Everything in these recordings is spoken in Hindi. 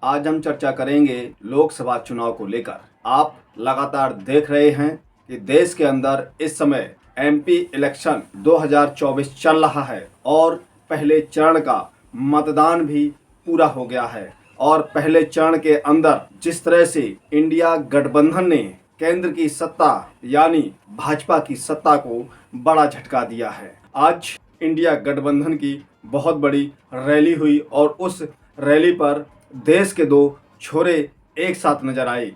आज हम चर्चा करेंगे लोकसभा चुनाव को लेकर। आप लगातार देख रहे हैं कि देश के अंदर इस समय एमपी इलेक्शन 2024 चल रहा है और पहले चरण का मतदान भी पूरा हो गया है। और पहले चरण के अंदर जिस तरह से इंडिया गठबंधन ने केंद्र की सत्ता यानी भाजपा की सत्ता को बड़ा झटका दिया है। आज इंडिया गठबंधन की बहुत बड़ी रैली हुई और उस रैली पर देश के दो छोरे एक साथ नजर आए।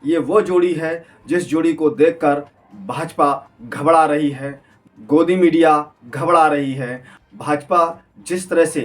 ये वो जोड़ी है जिस जोड़ी को देखकर भाजपा घबरा रही है, गोदी मीडिया घबरा रही है। भाजपा जिस तरह से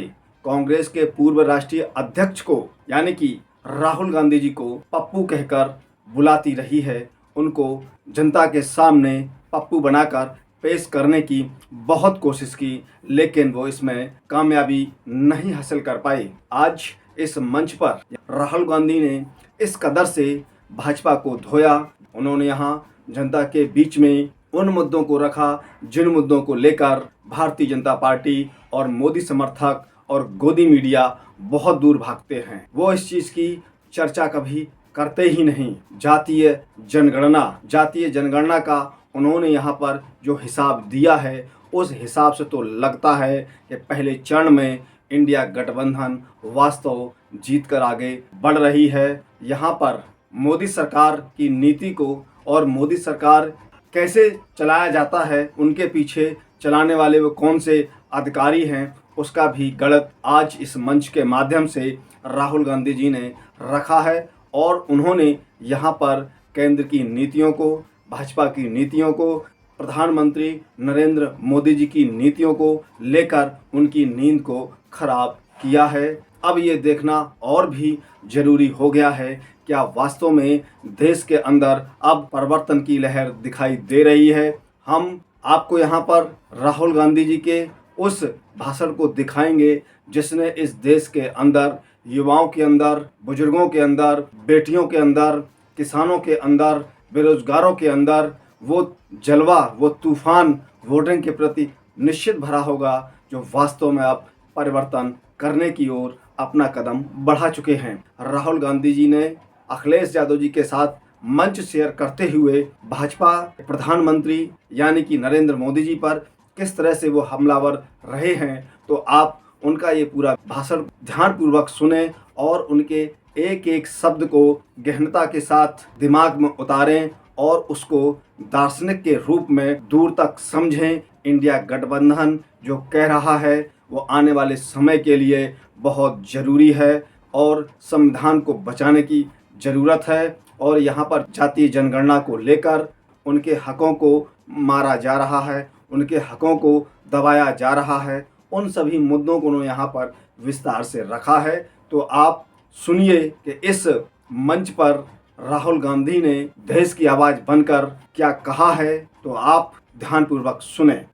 कांग्रेस के पूर्व राष्ट्रीय अध्यक्ष को यानी कि राहुल गांधी जी को पप्पू कहकर बुलाती रही है, उनको जनता के सामने पप्पू बनाकर पेश करने की बहुत कोशिश की, लेकिन वो इसमें कामयाबी नहीं हासिल कर पाए। आज इस मंच पर राहुल गांधी ने इस कदर से भाजपा को धोया। उन्होंने यहाँ जनता के बीच में उन मुद्दों को रखा जिन मुद्दों को लेकर भारतीय जनता पार्टी और मोदी समर्थक और गोदी मीडिया बहुत दूर भागते हैं। वो इस चीज़ की चर्चा कभी करते ही नहीं। जातीय जनगणना का उन्होंने यहाँ पर जो हिसाब दिया है, उस हिसाब से तो लगता है कि पहले चरण में इंडिया गठबंधन वास्तव जीत कर आगे बढ़ रही है। यहाँ पर मोदी सरकार की नीति को और मोदी सरकार कैसे चलाया जाता है, उनके पीछे चलाने वाले वो कौन से अधिकारी हैं, उसका भी गणित आज इस मंच के माध्यम से राहुल गांधी जी ने रखा है। और उन्होंने यहाँ पर केंद्र की नीतियों को, भाजपा की नीतियों को, प्रधानमंत्री नरेंद्र मोदी जी की नीतियों को लेकर उनकी नींद को खराब किया है। अब ये देखना और भी जरूरी हो गया है क्या वास्तव में देश के अंदर अब परिवर्तन की लहर दिखाई दे रही है। हम आपको यहाँ पर राहुल गांधी जी के उस भाषण को दिखाएंगे जिसने इस देश के अंदर, युवाओं के अंदर, बुजुर्गों के अंदर, बेटियों के अंदर, किसानों के अंदर, बेरोजगारों के अंदर वो जलवा, वो तूफान वोटिंग के प्रति निश्चित भरा होगा, जो वास्तव में अब परिवर्तन करने की ओर अपना कदम बढ़ा चुके हैं। राहुल गांधी जी ने अखिलेश यादव जी के साथ मंच शेयर करते हुए भाजपा प्रधानमंत्री यानी कि नरेंद्र मोदी जी पर किस तरह से वो हमलावर रहे हैं, तो आप उनका ये पूरा भाषण ध्यानपूर्वक सुने और उनके एक एक शब्द को गहनता के साथ दिमाग में उतारें और उसको दार्शनिक के रूप में दूर तक समझें। इंडिया गठबंधन जो कह रहा है वो आने वाले समय के लिए बहुत ज़रूरी है और संविधान को बचाने की ज़रूरत है। और यहाँ पर जातीय जनगणना को लेकर उनके हकों को मारा जा रहा है, उनके हकों को दबाया जा रहा है, उन सभी मुद्दों को उन्होंने यहाँ पर विस्तार से रखा है। तो आप सुनिए कि इस मंच पर राहुल गांधी ने देश की आवाज़ बनकर क्या कहा है, तो आप ध्यानपूर्वक सुने।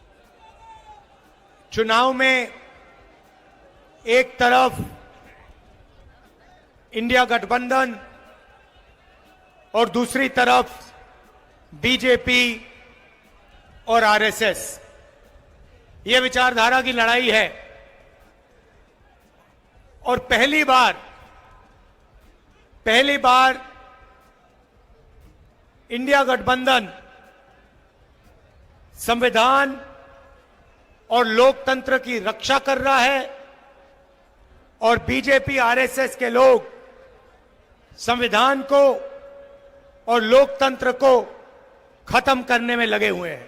चुनाव में एक तरफ इंडिया गठबंधन और दूसरी तरफ बीजेपी और आरएसएस, ये विचारधारा की लड़ाई है। और पहली बार इंडिया गठबंधन संविधान और लोकतंत्र की रक्षा कर रहा है और बीजेपी आरएसएस के लोग संविधान को और लोकतंत्र को खत्म करने में लगे हुए हैं।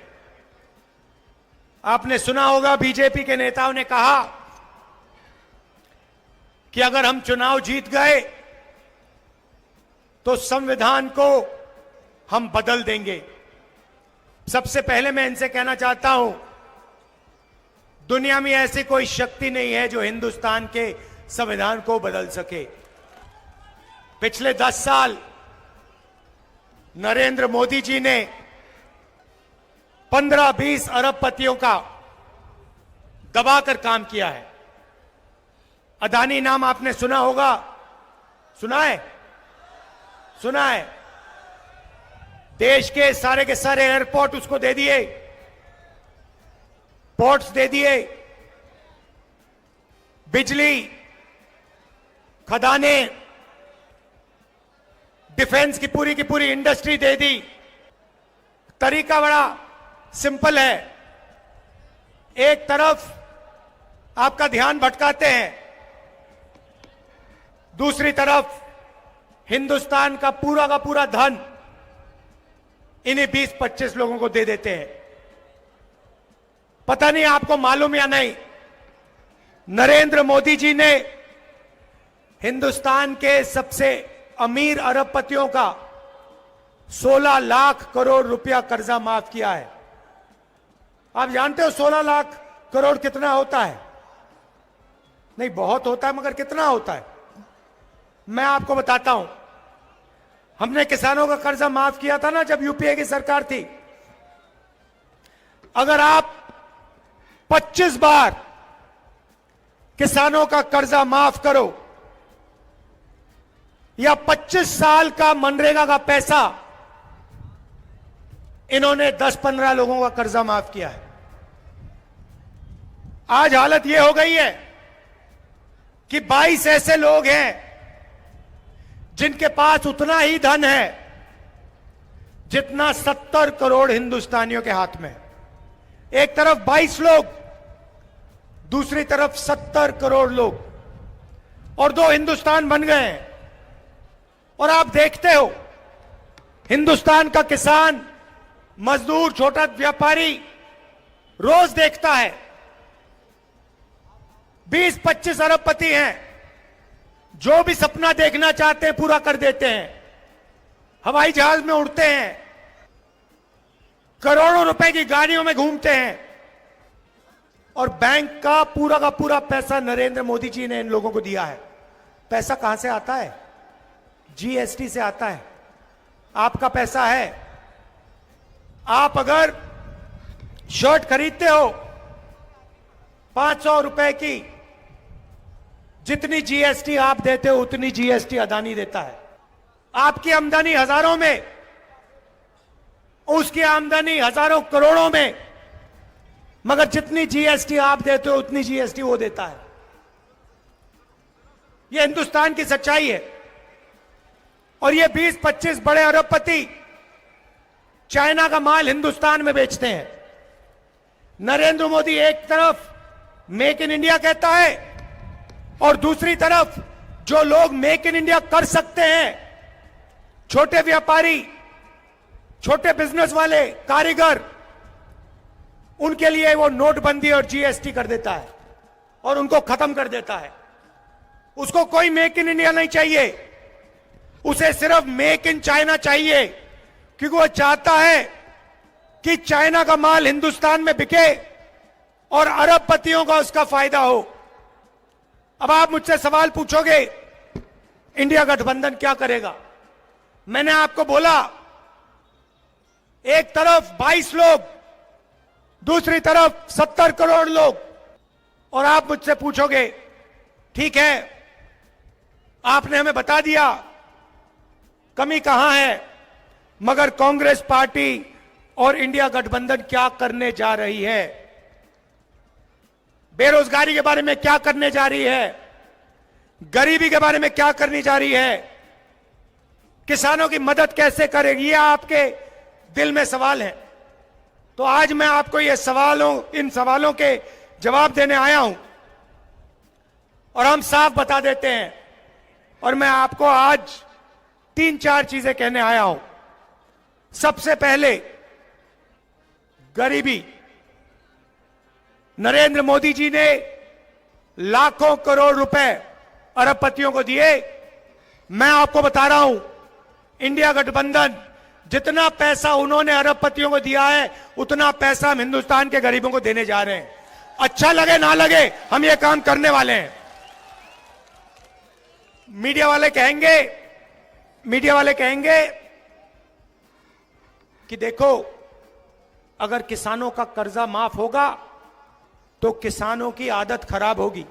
आपने सुना होगा बीजेपी के नेताओं ने कहा कि अगर हम चुनाव जीत गए तो संविधान को हम बदल देंगे। सबसे पहले मैं इनसे कहना चाहता हूं, दुनिया में ऐसी कोई शक्ति नहीं है जो हिंदुस्तान के संविधान को बदल सके। पिछले 10 साल नरेंद्र मोदी जी ने 15-20 अरबपतियों का दबाकर काम किया है। अदानी नाम आपने सुना होगा, सुना है? देश के सारे एयरपोर्ट उसको दे दिए, पोर्ट्स दे दिए, बिजली, खदानें, डिफेंस की पूरी इंडस्ट्री दे दी। तरीका बड़ा सिंपल है। एक तरफ आपका ध्यान भटकाते हैं, दूसरी तरफ हिंदुस्तान का पूरा धन इन्हीं 20-25 लोगों को दे देते हैं। पता नहीं आपको मालूम या नहीं, नरेंद्र मोदी जी ने हिंदुस्तान के सबसे अमीर अरबपतियों का 16 लाख करोड़ रुपया कर्जा माफ किया है। आप जानते हो 16 लाख करोड़ कितना होता है? नहीं, बहुत होता है, मगर कितना होता है मैं आपको बताता हूं। हमने किसानों का कर्जा माफ किया था ना जब यूपीए की सरकार थी। अगर आप 25 बार किसानों का कर्जा माफ करो या 25 साल का मनरेगा का पैसा, इन्होंने 10-15 लोगों का कर्जा माफ किया है। आज हालत यह हो गई है कि 22 ऐसे लोग हैं जिनके पास उतना ही धन है जितना 70 करोड़ हिंदुस्तानियों के हाथ में। एक तरफ 22 लोग, दूसरी तरफ 70 करोड़ लोग, और दो हिंदुस्तान बन गए हैं। और आप देखते हो हिंदुस्तान का किसान, मजदूर, छोटा व्यापारी रोज देखता है 20-25 अरबपति हैं, जो भी सपना देखना चाहते हैं पूरा कर देते हैं। हवाई जहाज में उड़ते हैं, करोड़ों रुपए की गाड़ियों में घूमते हैं, और बैंक का पूरा पैसा नरेंद्र मोदी जी ने इन लोगों को दिया है। पैसा कहां से आता है? जीएसटी से आता है। आपका पैसा है। आप अगर शर्ट खरीदते हो 500 रुपए की, जितनी जीएसटी आप देते हो उतनी जीएसटी अदानी देता है। आपकी आमदनी हजारों में, उसकी आमदनी हजारों करोड़ों में, मगर जितनी जीएसटी आप देते हो उतनी जीएसटी वो देता है। यह हिंदुस्तान की सच्चाई है। और ये 20-25 बड़े अरबपति चाइना का माल हिंदुस्तान में बेचते हैं। नरेंद्र मोदी एक तरफ मेक इन इंडिया कहता है, और दूसरी तरफ जो लोग मेक इन इंडिया कर सकते हैं, छोटे व्यापारी, छोटे बिजनेस वाले, कारीगर, उनके लिए वो नोटबंदी और जीएसटी कर देता है और उनको खत्म कर देता है। उसको कोई मेक इन इंडिया नहीं चाहिए, उसे सिर्फ मेक इन चाइना चाहिए, क्योंकि वो चाहता है कि चाइना का माल हिंदुस्तान में बिके और अरबपतियों का उसका फायदा हो। अब आप मुझसे सवाल पूछोगे, इंडिया गठबंधन क्या करेगा? मैंने आपको बोला, एक तरफ 22 लोग, दूसरी तरफ 70 करोड़ लोग। और आप मुझसे पूछोगे, ठीक है, आपने हमें बता दिया कमी कहां है, मगर कांग्रेस पार्टी और इंडिया गठबंधन क्या करने जा रही है? बेरोजगारी के बारे में क्या करने जा रही है? गरीबी के बारे में क्या करने जा रही है? किसानों की मदद कैसे करेगी? ये आपके दिल में सवाल है। तो आज मैं आपको इन सवालों के जवाब देने आया हूं, और हम साफ बता देते हैं। और मैं आपको आज 3-4 चीजें कहने आया हूं। सबसे पहले, गरीबी। नरेंद्र मोदी जी ने लाखों करोड़ रुपए अरबपतियों को दिए। मैं आपको बता रहा हूं, इंडिया गठबंधन जितना पैसा उन्होंने अरबपतियों को दिया है, उतना पैसा हम हिंदुस्तान के गरीबों को देने जा रहे हैं। अच्छा लगे ना लगे, हम ये काम करने वाले हैं। मीडिया वाले कहेंगे कि देखो, अगर किसानों का कर्जा माफ होगा तो किसानों की आदत खराब होगी।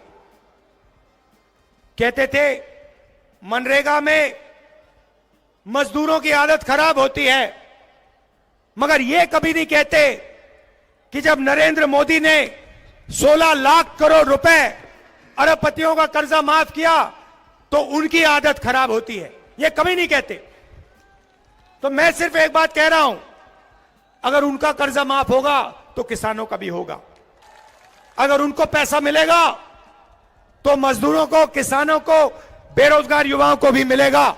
कहते थे मनरेगा में मजदूरों की आदत खराब होती है, मगर यह कभी नहीं कहते कि जब नरेंद्र मोदी ने 16 लाख करोड़ रुपए अरबपतियों का कर्जा माफ किया तो उनकी आदत खराब होती है। यह कभी नहीं कहते। तो मैं सिर्फ एक बात कह रहा हूं, अगर उनका कर्जा माफ होगा तो किसानों का भी होगा। अगर उनको पैसा मिलेगा तो मजदूरों को, किसानों को, बेरोजगार युवाओं को भी मिलेगा।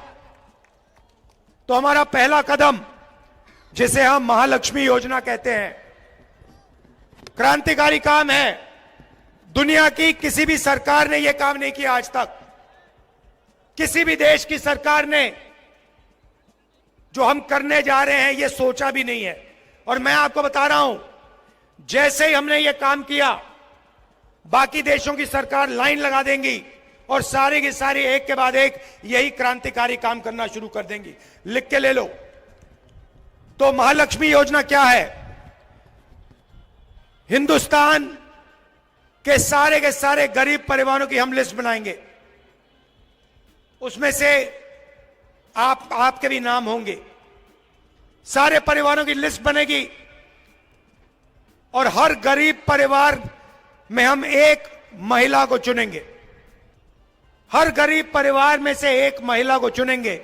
तो हमारा पहला कदम, जिसे हम महालक्ष्मी योजना कहते हैं, क्रांतिकारी काम है। दुनिया की किसी भी सरकार ने यह काम नहीं किया आज तक। किसी भी देश की सरकार ने जो हम करने जा रहे हैं यह सोचा भी नहीं है। और मैं आपको बता रहा हूं, जैसे ही हमने यह काम किया, बाकी देशों की सरकार लाइन लगा देंगी और सारी की सारी एक के बाद एक यही क्रांतिकारी काम करना शुरू कर देंगी। लिख के ले लो। तो महालक्ष्मी योजना क्या है? हिंदुस्तान के सारे गरीब परिवारों की हम लिस्ट बनाएंगे। उसमें से आपके भी नाम होंगे। सारे परिवारों की लिस्ट बनेगी और हर गरीब परिवार में हम एक महिला को चुनेंगे। हर गरीब परिवार में से एक महिला को चुनेंगे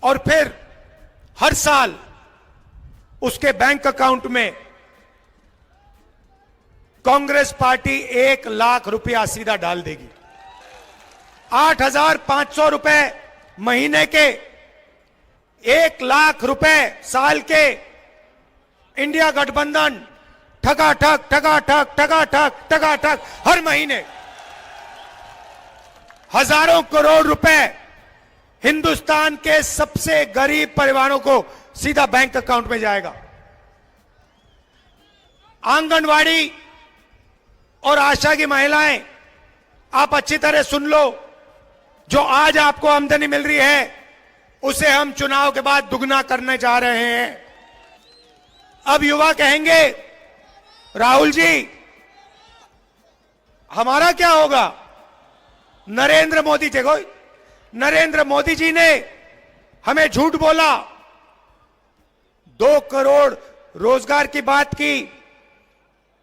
और फिर हर साल उसके बैंक अकाउंट में कांग्रेस पार्टी 1 लाख रुपया सीधा डाल देगी। 8,500 रुपए महीने के, 1 लाख रुपए साल के। इंडिया गठबंधन ठगाठक ठगाठक ठगाठक ठगाठक हर महीने हजारों करोड़ रुपए हिंदुस्तान के सबसे गरीब परिवारों को सीधा बैंक अकाउंट में जाएगा। आंगनवाड़ी और आशा की महिलाएं, आप अच्छी तरह सुन लो, जो आज आपको आमदनी मिल रही है उसे हम चुनाव के बाद दुगना करने जा रहे हैं। अब युवा कहेंगे, राहुल जी हमारा क्या होगा? नरेंद्र मोदी, देखो नरेंद्र मोदी जी ने हमें झूठ बोला, 2 करोड़ रोजगार की बात की,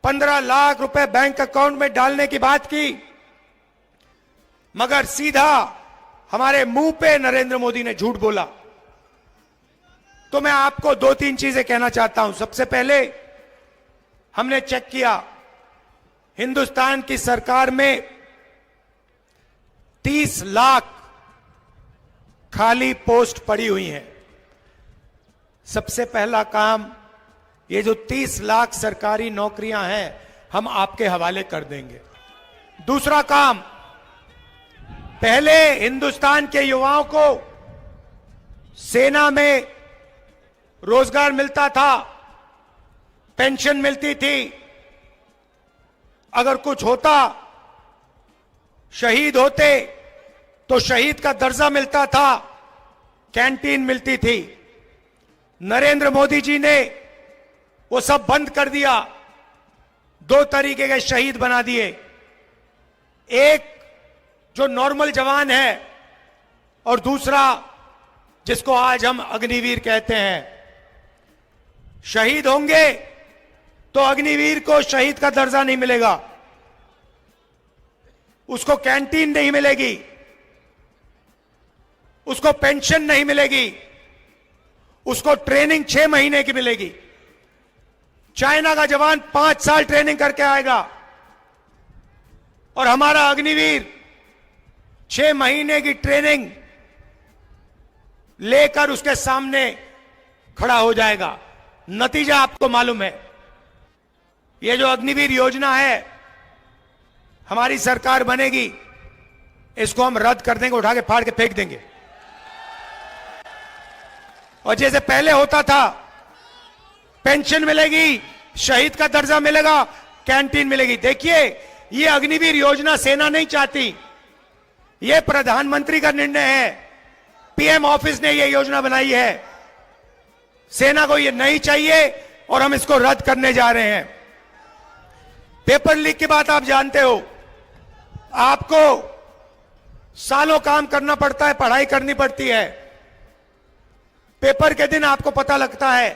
15 लाख रुपए बैंक अकाउंट में डालने की बात की, मगर सीधा हमारे मुंह पे नरेंद्र मोदी ने झूठ बोला। तो मैं आपको 2-3 चीजें कहना चाहता हूं। सबसे पहले, हमने चेक किया, हिंदुस्तान की सरकार में 30 लाख खाली पोस्ट पड़ी हुई हैं। सबसे पहला काम, ये जो 30 लाख सरकारी नौकरियां हैं हम आपके हवाले कर देंगे। दूसरा काम, पहले हिंदुस्तान के युवाओं को सेना में रोजगार मिलता था, पेंशन मिलती थी, अगर कुछ होता, शहीद होते तो शहीद का दर्जा मिलता था, कैंटीन मिलती थी। नरेंद्र मोदी जी ने वो सब बंद कर दिया, 2 तरीके के शहीद बना दिए। एक जो नॉर्मल जवान है और दूसरा जिसको आज हम अग्निवीर कहते हैं। शहीद होंगे तो अग्निवीर को शहीद का दर्जा नहीं मिलेगा, उसको कैंटीन नहीं मिलेगी, उसको पेंशन नहीं मिलेगी, उसको ट्रेनिंग 6 महीने की मिलेगी। चाइना का जवान 5 साल ट्रेनिंग करके आएगा और हमारा अग्निवीर 6 महीने की ट्रेनिंग लेकर उसके सामने खड़ा हो जाएगा। नतीजा आपको मालूम है। ये जो अग्निवीर योजना है, हमारी सरकार बनेगी, इसको हम रद्द कर देंगे, उठा के फाड़ के फेंक देंगे। और जैसे पहले होता था, पेंशन मिलेगी, शहीद का दर्जा मिलेगा, कैंटीन मिलेगी। देखिए, ये अग्निवीर योजना सेना नहीं चाहती, ये प्रधानमंत्री का निर्णय है, पीएम ऑफिस ने ये योजना बनाई है। सेना को ये नहीं चाहिए और हम इसको रद्द करने जा रहे हैं। पेपर लीक की बात आप जानते हो, आपको सालों काम करना पड़ता है, पढ़ाई करनी पड़ती है। पेपर के दिन आपको पता लगता है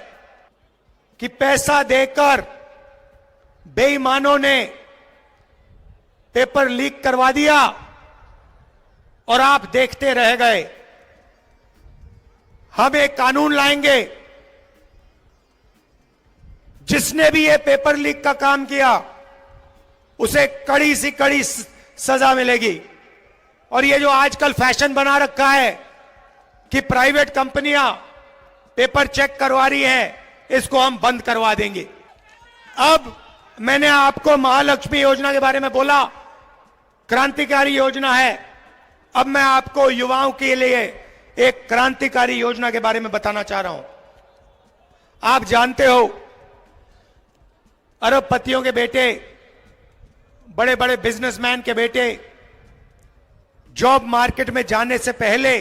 कि पैसा देकर बेईमानों ने पेपर लीक करवा दिया और आप देखते रह गए। हम एक कानून लाएंगे, जिसने भी ये पेपर लीक का काम किया उसे कड़ी से कड़ी सजा मिलेगी। और ये जो आजकल फैशन बना रखा है कि प्राइवेट कंपनियां पेपर चेक करवा रही हैं, इसको हम बंद करवा देंगे। अब मैंने आपको महालक्ष्मी योजना के बारे में बोला, क्रांतिकारी योजना है। अब मैं आपको युवाओं के लिए एक क्रांतिकारी योजना के बारे में बताना चाह रहा हूं। आप जानते हो, अरबपतियों के बेटे, बड़े बड़े बिजनेसमैन के बेटे जॉब मार्केट में जाने से पहले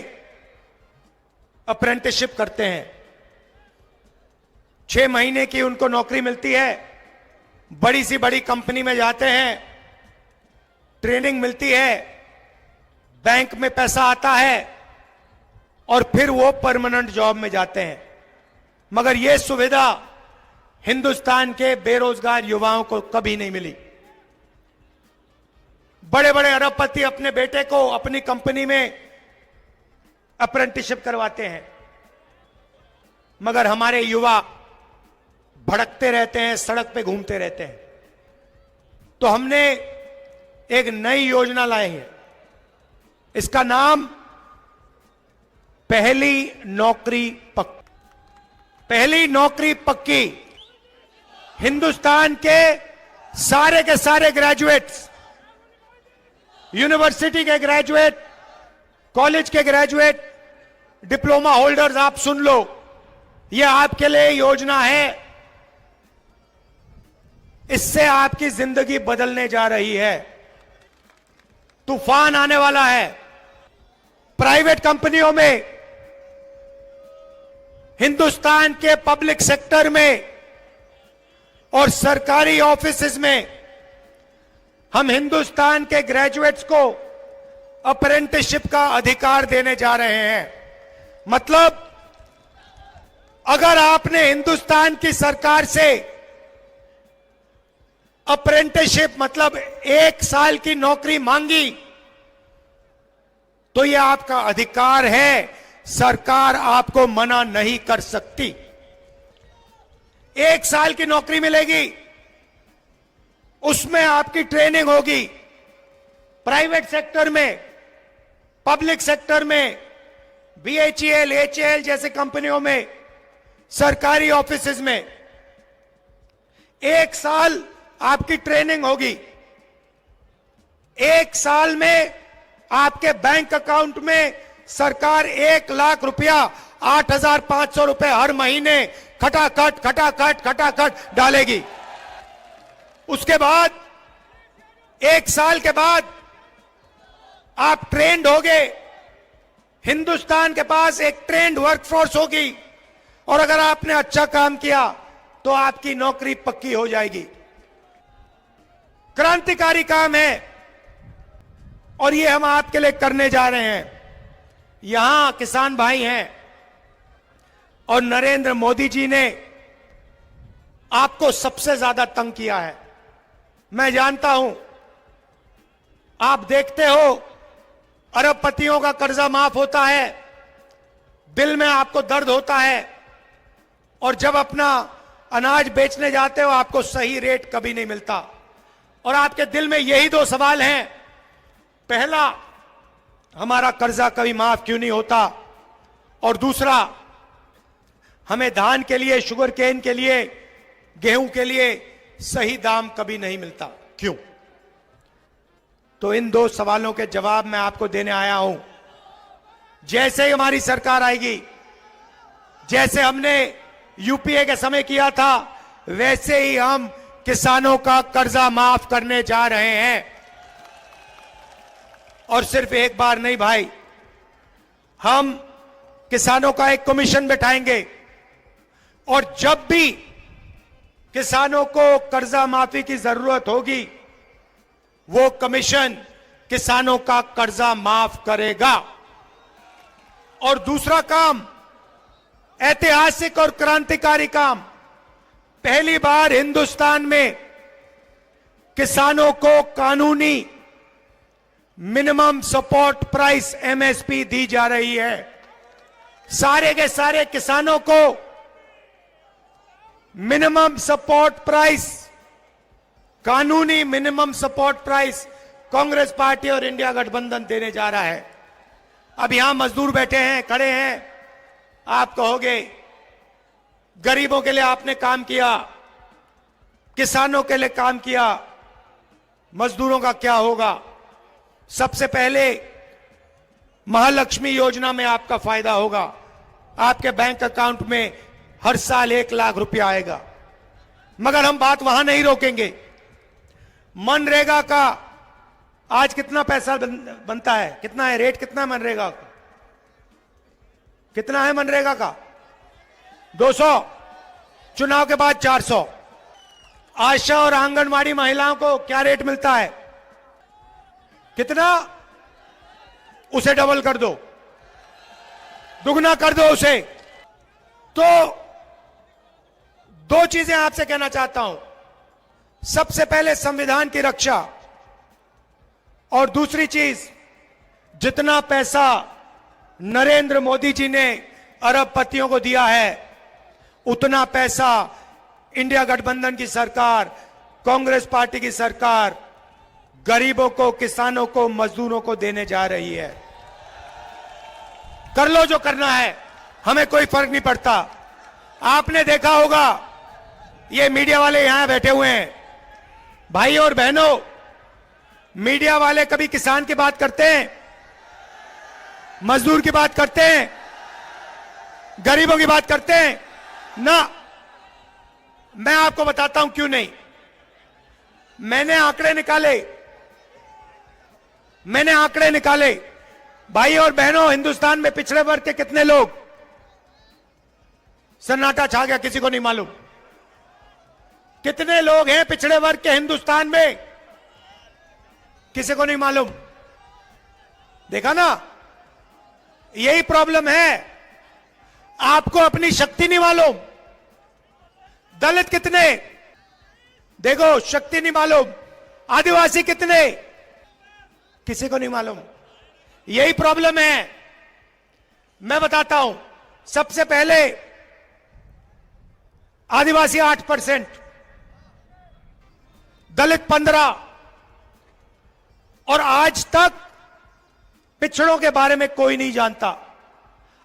अप्रेंटिसशिप करते हैं। 6 महीने की उनको नौकरी मिलती है, बड़ी सी बड़ी कंपनी में जाते हैं, ट्रेनिंग मिलती है, बैंक में पैसा आता है और फिर वो परमानेंट जॉब में जाते हैं। मगर यह सुविधा हिंदुस्तान के बेरोजगार युवाओं को कभी नहीं मिली। बड़े बड़े अरबपति अपने बेटे को अपनी कंपनी में अप्रेंटिसशिप करवाते हैं, मगर हमारे युवा भड़कते रहते हैं, सड़क पे घूमते रहते हैं। तो हमने एक नई योजना लाई है, इसका नाम पहली नौकरी पक्की। पहली नौकरी पक्की हिंदुस्तान के सारे ग्रेजुएट्स, यूनिवर्सिटी के ग्रेजुएट, कॉलेज के ग्रेजुएट, डिप्लोमा होल्डर्स, आप सुन लो, यह आपके लिए योजना है। इससे आपकी जिंदगी बदलने जा रही है। तूफान आने वाला है। प्राइवेट कंपनियों में, हिंदुस्तान के पब्लिक सेक्टर में और सरकारी ऑफिसेज में हम हिंदुस्तान के ग्रेजुएट्स को अप्रेंटिसशिप का अधिकार देने जा रहे हैं। मतलब अगर आपने हिंदुस्तान की सरकार से अप्रेंटिसशिप मतलब 1 साल की नौकरी मांगी, तो यह आपका अधिकार है, सरकार आपको मना नहीं कर सकती। 1 साल की नौकरी मिलेगी, उसमें आपकी ट्रेनिंग होगी। प्राइवेट सेक्टर में, पब्लिक सेक्टर में, BHEL, HAL जैसे कंपनियों में, सरकारी ऑफिसेज में 1 साल आपकी ट्रेनिंग होगी। 1 साल में आपके बैंक अकाउंट में सरकार 1 लाख रुपया, 8,500 रुपए हर महीने खटाखट डालेगी। उसके बाद 1 साल के बाद आप ट्रेंड होगे, हिंदुस्तान के पास एक ट्रेंड वर्कफोर्स होगी, और अगर आपने अच्छा काम किया तो आपकी नौकरी पक्की हो जाएगी। क्रांतिकारी काम है और ये हम आपके लिए करने जा रहे हैं। यहां किसान भाई हैं और नरेंद्र मोदी जी ने आपको सबसे ज्यादा तंग किया है। मैं जानता हूं, आप देखते हो अरबपतियों का कर्जा माफ होता है, दिल में आपको दर्द होता है, और जब अपना अनाज बेचने जाते हो आपको सही रेट कभी नहीं मिलता। और आपके दिल में यही 2 सवाल हैं। पहला, हमारा कर्जा कभी माफ क्यों नहीं होता, और दूसरा, हमें धान के लिए, शुगर केन के लिए, गेहूं के लिए सही दाम कभी नहीं मिलता, क्यों? तो इन 2 सवालों के जवाब मैं आपको देने आया हूं। जैसे ही हमारी सरकार आएगी, जैसे हमने यूपीए के समय किया था, वैसे ही हम किसानों का कर्जा माफ करने जा रहे हैं। और सिर्फ एक बार नहीं भाई, हम किसानों का एक कमीशन बैठाएंगे, और जब भी किसानों को कर्जा माफी की जरूरत होगी, वो कमीशन किसानों का कर्जा माफ करेगा। और दूसरा काम, ऐतिहासिक और क्रांतिकारी काम, पहली बार हिंदुस्तान में किसानों को कानूनी मिनिमम सपोर्ट प्राइस MSP दी जा रही है। सारे के सारे किसानों को मिनिमम सपोर्ट प्राइस, कानूनी minimum support price Congress party और इंडिया गठबंधन देने जा रहा है। अब यहां मजदूर बैठे हैं, खड़े हैं, आप कहोगे गरीबों के लिए आपने काम किया, किसानों के लिए काम किया, मजदूरों का क्या होगा? सबसे पहले महालक्ष्मी योजना में आपका फायदा होगा। आपके बैंक अकाउंट में हर साल 1 लाख रुपया आएगा। मगर हम बात वहां नहीं रोकेंगे। मनरेगा का आज कितना पैसा बनता है? कितना है रेट? कितना है मनरेगा का? कितना है मनरेगा का? 200, चुनाव के बाद 400। आशा और आंगनवाड़ी महिलाओं को क्या रेट मिलता है? कितना? उसे डबल कर दो, दुगना कर दो उसे। तो 2 चीजें आपसे कहना चाहता हूं। सबसे पहले संविधान की रक्षा, और दूसरी चीज, जितना पैसा नरेंद्र मोदी जी ने अरबपतियों को दिया है, उतना पैसा इंडिया गठबंधन की सरकार, कांग्रेस पार्टी की सरकार गरीबों को, किसानों को, मजदूरों को देने जा रही है। कर लो जो करना है, हमें कोई फर्क नहीं पड़ता। आपने देखा होगा, ये मीडिया वाले यहां बैठे हुए हैं, भाई और बहनों, मीडिया वाले कभी किसान की बात करते हैं? मजदूर की बात करते हैं? गरीबों की बात करते हैं? ना। मैं आपको बताता हूं क्यों नहीं। मैंने आंकड़े निकाले। भाई और बहनों, हिंदुस्तान में पिछड़े वर्ग के कितने लोग? सन्नाटा छा गया, किसी को नहीं मालूम। कितने लोग हैं पिछड़े वर्ग के हिंदुस्तान में? किसी को नहीं मालूम। देखा ना, यही प्रॉब्लम है। आपको अपनी शक्ति नहीं मालूम। दलित कितने? देखो, शक्ति नहीं मालूम। आदिवासी कितने? किसी को नहीं मालूम। यही प्रॉब्लम है। मैं बताता हूं। सबसे पहले आदिवासी 8%, दलित 15%, और आज तक पिछड़ों के बारे में कोई नहीं जानता।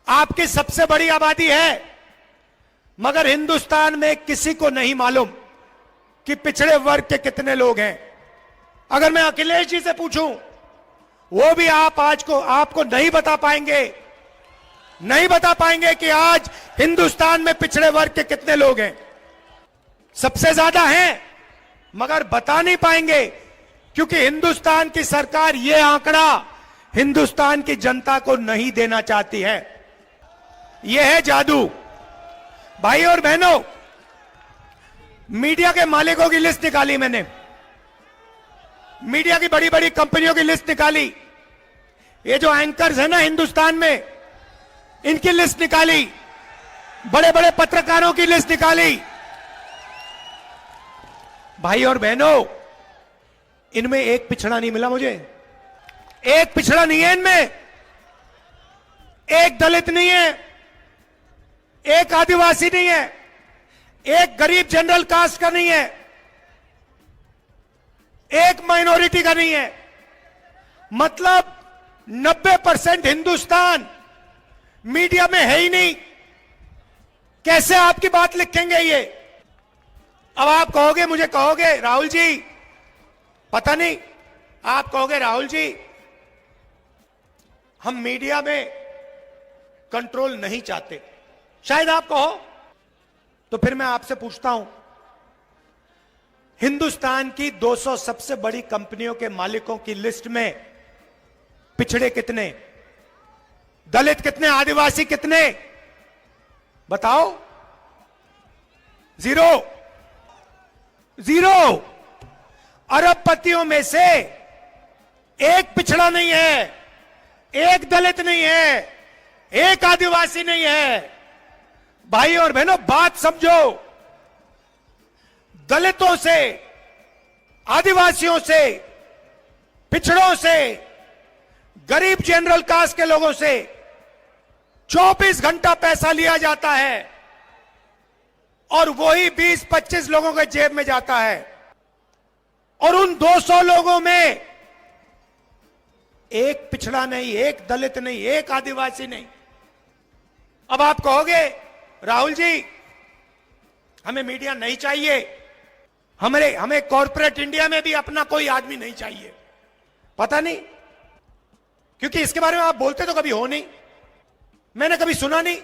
आपकी सबसे बड़ी आबादी है, मगर हिंदुस्तान में किसी को नहीं मालूम कि पिछड़े वर्ग के कितने लोग हैं। अगर मैं अखिलेश जी से पूछूं, वो भी आपको नहीं बता पाएंगे कि आज हिंदुस्तान में पिछड़े वर्ग के कितने लोग हैं। सबसे ज्यादा हैं, मगर बता नहीं पाएंगे, क्योंकि हिंदुस्तान की सरकार ये आंकड़ा हिंदुस्तान की जनता को नहीं देना चाहती है। यह है जादू। भाई और बहनों, मीडिया के मालिकों की लिस्ट निकाली मैंने, मीडिया की बड़ी बड़ी कंपनियों की लिस्ट निकाली। ये जो एंकर्स है ना हिंदुस्तान में, इनकी लिस्ट निकाली, बड़े बड़े पत्रकारों की लिस्ट निकाली। भाई और बहनों, इनमें एक पिछड़ा नहीं मिला मुझे। एक पिछड़ा नहीं है इनमें, एक दलित नहीं है, एक आदिवासी नहीं है, एक गरीब जनरल कास्ट का नहीं है, एक माइनॉरिटी का नहीं है। मतलब 90% हिंदुस्तान मीडिया में है ही नहीं। कैसे आपकी बात लिखेंगे ये? अब आप कहोगे, मुझे कहोगे राहुल जी, पता नहीं, आप कहोगे राहुल जी, हम मीडिया में कंट्रोल नहीं चाहते, शायद आप कहो। तो फिर मैं आपसे पूछता हूं, हिंदुस्तान की 200 सबसे बड़ी कंपनियों के मालिकों की लिस्ट में पिछड़े कितने, दलित कितने, आदिवासी कितने? बताओ। जीरो। अरबपतियों में से एक पिछड़ा नहीं है, एक दलित नहीं है, एक आदिवासी नहीं है। भाई और बहनों, बात समझो। दलितों से, आदिवासियों से, पिछड़ों से, गरीब जनरल कास्ट के लोगों से 24 घंटा पैसा लिया जाता है और वही 20-25 लोगों के जेब में जाता है, और उन 200 लोगों में एक पिछड़ा नहीं, एक दलित नहीं, एक आदिवासी नहीं। अब आप कहोगे राहुल जी हमें मीडिया नहीं चाहिए, हमें कॉर्पोरेट इंडिया में भी अपना कोई आदमी नहीं चाहिए। पता नहीं, क्योंकि इसके बारे में आप बोलते तो कभी हो नहीं, मैंने कभी सुना नहीं।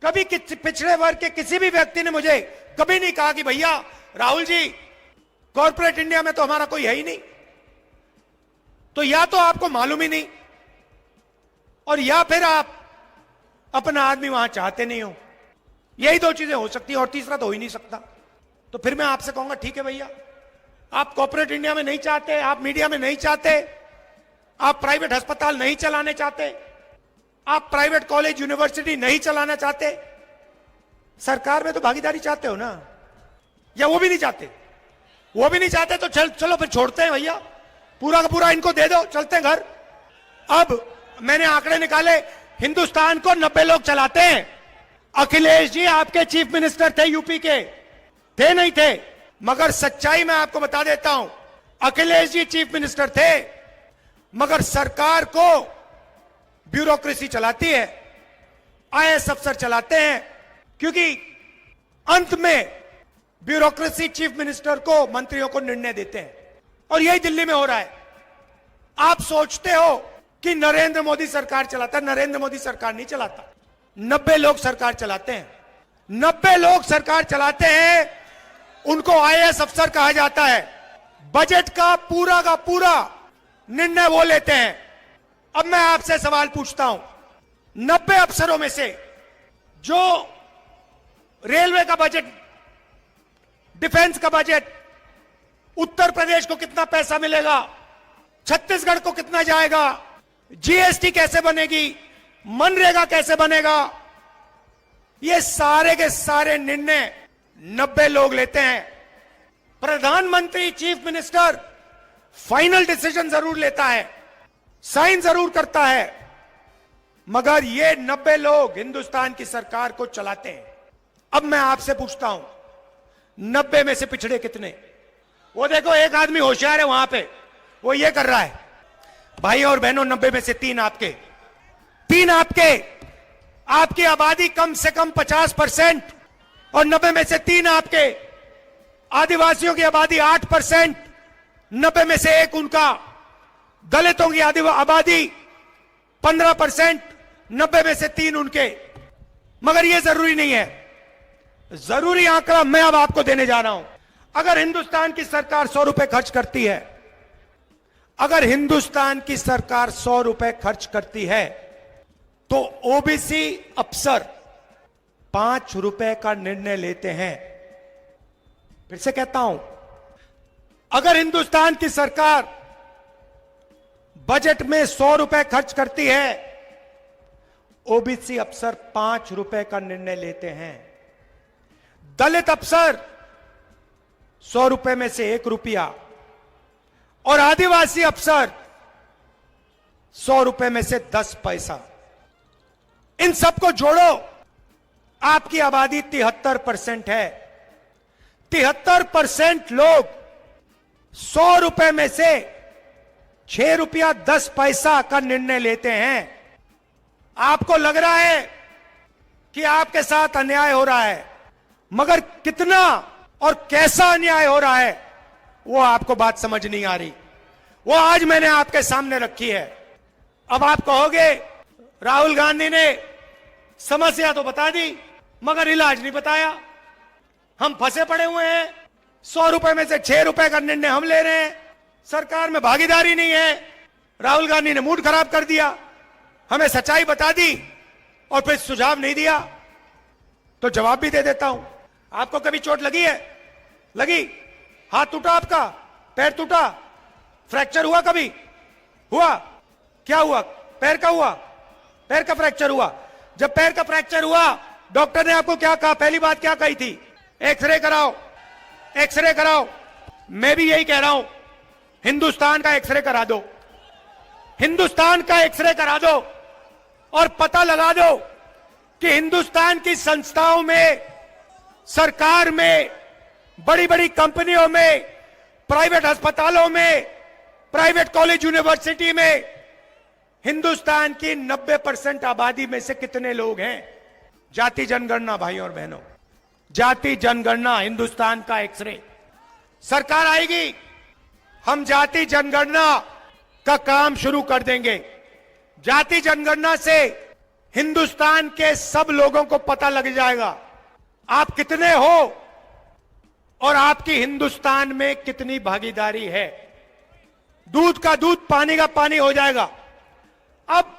कभी पिछड़े वर्ग के किसी भी व्यक्ति ने मुझे कभी नहीं कहा कि भैया राहुल जी कॉर्पोरेट इंडिया में तो हमारा कोई है ही नहीं। तो या तो आपको मालूम ही नहीं, और या फिर आप अपना आदमी वहां चाहते नहीं हो। यही दो चीजें हो सकती है, और तीसरा तो हो ही नहीं सकता। तो फिर मैं आपसे कहूंगा ठीक है भैया, आप कॉर्पोरेट इंडिया में नहीं चाहते, आप मीडिया में नहीं चाहते, आप प्राइवेट अस्पताल नहीं चलाने चाहते, आप प्राइवेट कॉलेज यूनिवर्सिटी नहीं चलाना चाहते, सरकार में तो भागीदारी चाहते हो ना, या वो भी नहीं चाहते? वो भी नहीं चाहते तो चलो फिर छोड़ते हैं भैया, पूरा का पूरा इनको दे दो, चलते हैं घर। अब मैंने आंकड़े निकाले, हिंदुस्तान को 90 लोग चलाते हैं। अखिलेश जी आपके चीफ मिनिस्टर थे यूपी के, थे नहीं थे? मगर सच्चाई मैं आपको बता देता हूं, अखिलेश जी चीफ मिनिस्टर थे, मगर सरकार को ब्यूरोक्रेसी चलाती है, आईएएस अफसर चलाते हैं, क्योंकि अंत में ब्यूरोक्रेसी चीफ मिनिस्टर को, मंत्रियों को निर्णय देते हैं। और यही दिल्ली में हो रहा है। आप सोचते हो कि नरेंद्र मोदी सरकार चलाता है, नरेंद्र मोदी सरकार नहीं चलाता, 90 लोग सरकार चलाते हैं। 90 लोग सरकार चलाते हैं, उनको आईएएस अफसर कहा जाता है। बजट का पूरा निर्णय वो लेते हैं। अब मैं आपसे सवाल पूछता हूं, 90 अफसरों में से जो रेलवे का बजट, डिफेंस का बजट, उत्तर प्रदेश को कितना पैसा मिलेगा, छत्तीसगढ़ को कितना जाएगा, जीएसटी कैसे बनेगी, मनरेगा कैसे बनेगा, ये सारे के सारे निर्णय 90 लोग लेते हैं। प्रधानमंत्री चीफ मिनिस्टर फाइनल डिसीजन जरूर लेता है, साइन जरूर करता है, मगर ये 90 लोग हिंदुस्तान की सरकार को चलाते हैं। अब मैं आपसे पूछता हूं, 90 में से पिछड़े कितने? वो देखो एक आदमी होशियार है वहां पे, वो ये कर रहा है, भाई और बहनों 90 में से 3 आपके, 3 आपके, आपकी आबादी कम से कम 50%, और 90 में से 3 आपके, आदिवासियों की आबादी 8%, 90 में से 1 उनका, दलितों की आबादी 15%, 90 में से 3 उनके। मगर यह जरूरी नहीं है, जरूरी आंकड़ा मैं अब आपको देने जा रहा हूं। अगर हिंदुस्तान की सरकार 100 रुपए खर्च करती है, अगर हिंदुस्तान की सरकार 100 रुपए खर्च करती है, तो ओबीसी अफसर 5 रुपए का निर्णय लेते हैं। फिर से कहता हूं, अगर हिंदुस्तान की सरकार बजट में 100 रुपए खर्च करती है, ओबीसी अफसर 5 रुपए का निर्णय लेते हैं। दलित अफसर 100 रुपए में से 1 रुपया, और आदिवासी अफसर 100 रुपए में से 10 पैसा। इन सबको जोड़ो, आपकी आबादी 73% है। 73% लोग 100 रुपए में से 6 रुपया 10 पैसा का निर्णय लेते हैं। आपको लग रहा है कि आपके साथ अन्याय हो रहा है, मगर कितना और कैसा अन्याय हो रहा है वो आपको बात समझ नहीं आ रही। वो आज मैंने आपके सामने रखी है। अब आप कहोगे राहुल गांधी ने समस्या तो बता दी मगर इलाज नहीं बताया, हम फंसे पड़े हुए हैं, 100 रुपए में से 6 रुपए का निर्णय हम ले रहे हैं, सरकार में भागीदारी नहीं है। राहुल गांधी ने मूड खराब कर दिया, हमें सच्चाई बता दी और फिर सुझाव नहीं दिया। तो जवाब भी दे देता हूं, आपको कभी चोट लगी है? लगी? हाथ टूटा आपका, पैर टूटा, फ्रैक्चर हुआ कभी? हुआ? क्या हुआ? पैर का हुआ, पैर का फ्रैक्चर हुआ। जब पैर का फ्रैक्चर हुआ डॉक्टर ने आपको क्या कहा? पहली बात क्या कही थी? एक्सरे कराओ, एक्सरे कराओ। मैं भी यही कह रहा हूं, हिंदुस्तान का एक्सरे करा दो, हिंदुस्तान का एक्सरे करा दो और पता लगा दो कि हिंदुस्तान की संस्थाओं में, सरकार में, बड़ी बड़ी कंपनियों में, प्राइवेट अस्पतालों में, प्राइवेट कॉलेज यूनिवर्सिटी में हिंदुस्तान की 90% आबादी में से कितने लोग हैं? जाति जनगणना भाइयों और बहनों, जाति जनगणना हिंदुस्तान का एक्सरे। सरकार आएगी, हम जाति जनगणना का काम शुरू कर देंगे। जाति जनगणना से हिंदुस्तान के सब लोगों को पता लग जाएगा आप कितने हो और आपकी हिंदुस्तान में कितनी भागीदारी है। दूध का दूध, पानी का पानी हो जाएगा। अब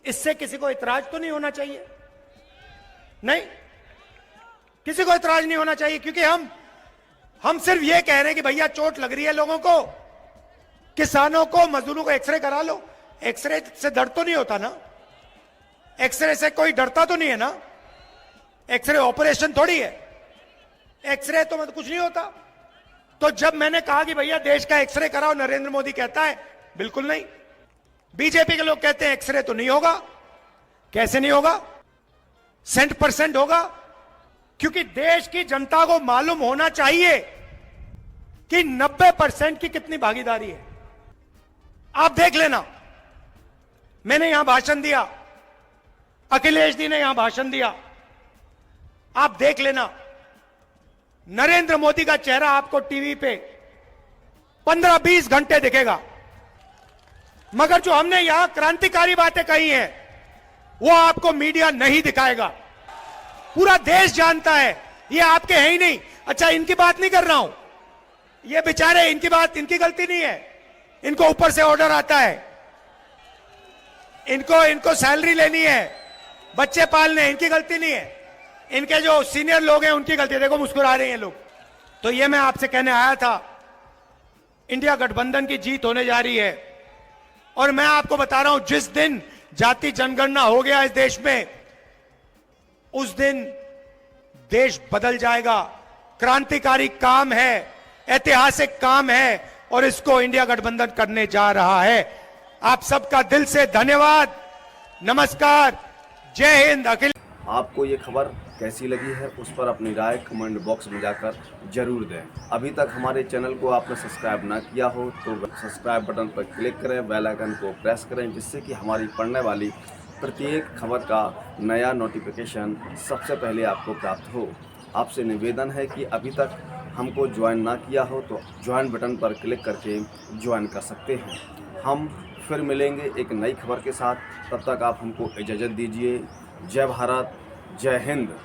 इससे किसी को इतराज तो नहीं होना चाहिए? नहीं, किसी को इतराज नहीं होना चाहिए, क्योंकि हम सिर्फ ये कह रहे हैं कि भैया चोट लग रही है लोगों को, किसानों को, मजदूरों को एक्सरे करा लो। एक्सरे से दर्द तो नहीं होता ना? एक्सरे से कोई डरता तो नहीं है ना? एक्सरे ऑपरेशन थोड़ी है, एक्सरे तो मतलब कुछ नहीं होता। तो जब मैंने कहा कि भैया देश का एक्सरे कराओ, नरेंद्र मोदी कहता है बिल्कुल नहीं। बीजेपी के लोग कहते हैं एक्सरे तो नहीं होगा। कैसे नहीं होगा? 100% होगा, क्योंकि देश की जनता को मालूम होना चाहिए कि 90% की कितनी भागीदारी है। आप देख लेना, मैंने यहां भाषण दिया, अखिलेश जी ने यहां भाषण दिया, आप देख लेना, नरेंद्र मोदी का चेहरा आपको टीवी पे 15-20 घंटे दिखेगा, मगर जो हमने यहां क्रांतिकारी बातें कही हैं वो आपको मीडिया नहीं दिखाएगा। पूरा देश जानता है ये आपके हैं ही नहीं। अच्छा, इनकी बात नहीं कर रहा हूं, ये बेचारे, इनकी बात, इनकी गलती नहीं है, इनको ऊपर से ऑर्डर आता है, इनको सैलरी लेनी है, बच्चे पालने, इनकी गलती नहीं है। इनके जो सीनियर लोग हैं उनकी गलती है। देखो मुस्कुरा रहे हैं लोग। तो ये मैं आपसे कहने आया था, इंडिया गठबंधन की जीत होने जा रही है, और मैं आपको बता रहा हूं, जिस दिन जाति जनगणना हो गया इस देश में, उस दिन देश बदल जाएगा। क्रांतिकारी काम है, ऐतिहासिक काम है, और इसको इंडिया गठबंधन करने जा रहा है। आप सबका दिल से धन्यवाद, नमस्कार, जय हिंद। अखिल, आपको ये खबर कैसी लगी है उस पर अपनी राय कमेंट बॉक्स में जाकर जरूर दें। अभी तक हमारे चैनल को आपने सब्सक्राइब ना किया हो तो सब्सक्राइब बटन पर क्लिक करें, बेल आइकन को प्रेस करें, जिससे कि हमारी पढ़ने वाली प्रत्येक खबर का नया नोटिफिकेशन सबसे पहले आपको प्राप्त हो। आपसे निवेदन है कि अभी तक हमको ज्वाइन ना किया हो तो ज्वाइन बटन पर क्लिक करके ज्वाइन कर सकते हैं। हम फिर मिलेंगे एक नई खबर के साथ, तब तक आप हमको इजाज़त दीजिए। जय भारत, जय हिंद।